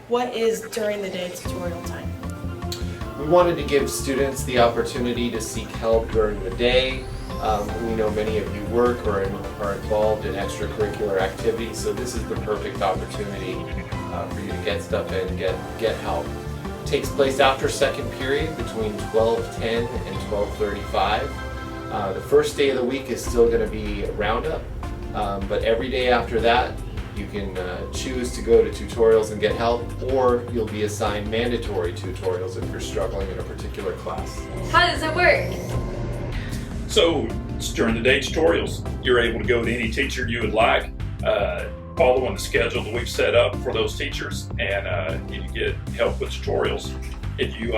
What is during the day tutorial time? We wanted to give students the opportunity to seek help during the day. We know many of you work or are involved in extracurricular activities, so this is the perfect opportunity for you to get stuff in, get help. It takes place after second period between 12:10 and 12:35. The first day of the week is still going to be Roundup, but every day after that you can choose to go to tutorials and get help, or you'll be assigned mandatory tutorials if you're struggling in a particular class. How does it work? So it's during the day tutorials. You're able to go to any teacher you would like, following the schedule that we've set up for those teachers, and you get help with tutorials. If you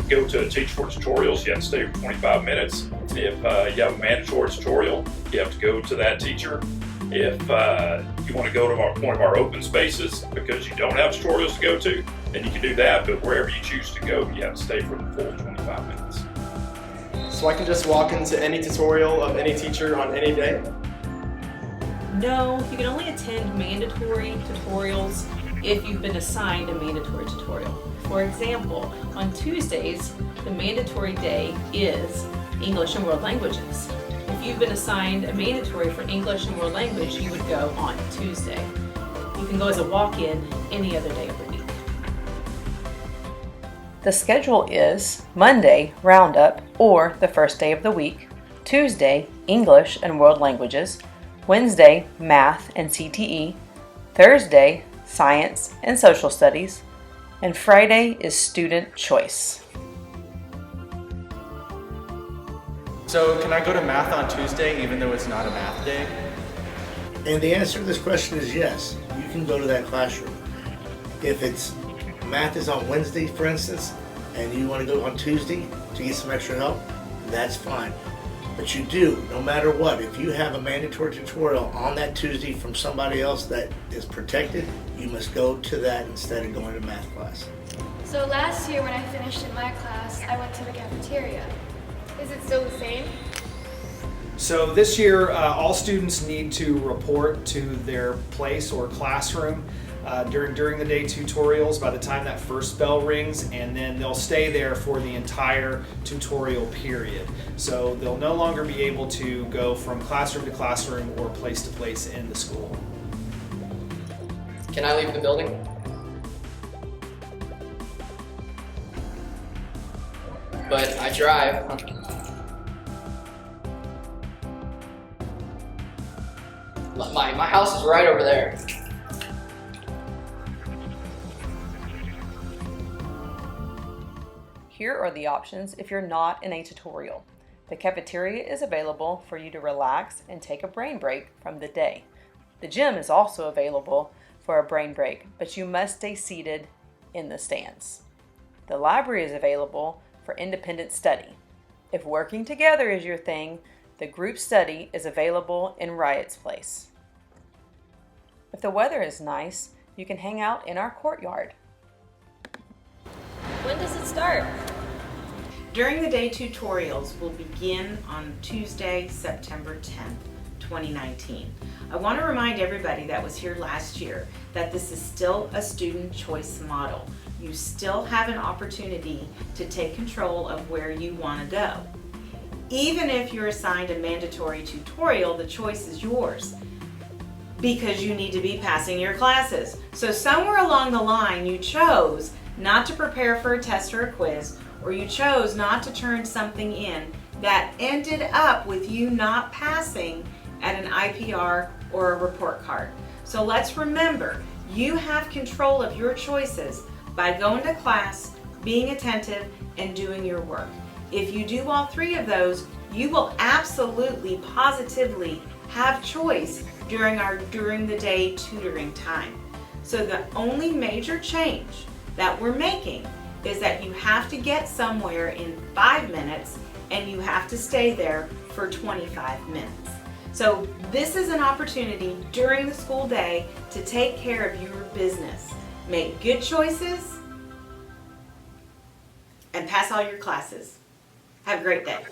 go to Teach for Tutorials, you have to stay for 25 minutes. If you have a mandatory tutorial, you have to go to that teacher. If you want to go to one of our open spaces because you don't have tutorials to go to, then you can do that, but wherever you choose to go, you have to stay for the full 25 minutes. So I can just walk into any tutorial of any teacher on any day? No, you can only attend mandatory tutorials if you've been assigned a mandatory tutorial. For example, on Tuesdays, the mandatory day is English and World Languages. If you've been assigned a mandatory for English and World Language, you would go on Tuesday. You can go as a walk-in any other day of the week. The schedule is Monday, Roundup, or the first day of the week, Tuesday, English and World Languages, Wednesday, Math and CTE, Thursday, Science and Social Studies, and Friday is Student Choice. So can I go to math on Tuesday even though it's not a math day? And the answer to this question is yes, you can go to that classroom. If it's math is on Wednesday, for instance, and you want to go on Tuesday to get some extra help, that's fine. But you do, no matter what, if you have a mandatory tutorial on that Tuesday from somebody else that is protected, you must go to that instead of going to math class. So last year when I finished in my class, I went to the cafeteria. Is it still the same? So this year, all students need to report to their place or classroom during the day tutorials by the time that first bell rings, and then they'll stay there for the entire tutorial period. So they'll no longer be able to go from classroom to classroom or place to place in the school. Can I leave the building? But I drive. My house is right over there. Here are the options if you're not in a tutorial. The cafeteria is available for you to relax and take a brain break from the day. The gym is also available for a brain break, but you must stay seated in the stands. The library is available for independent study. If working together is your thing, the group study is available in Riot's Place. If the weather is nice, you can hang out in our courtyard. When does it start? During the day tutorials will begin on Tuesday, September 10th, 2019. I want to remind everybody that was here last year that this is still a student choice model. You still have an opportunity to take control of where you want to go. Even if you're assigned a mandatory tutorial, the choice is yours because you need to be passing your classes. So somewhere along the line you chose not to prepare for a test or a quiz, or you chose not to turn something in that ended up with you not passing at an IPR or a report card. So let's remember, you have control of your choices by going to class, being attentive, and doing your work. If you do all three of those, you will absolutely, positively have choice during the day tutoring time. So the only major change that we're making is that you have to get somewhere in 5 minutes and you have to stay there for 25 minutes. So this is an opportunity during the school day to take care of your business. Make good choices and pass all your classes. Have a great day.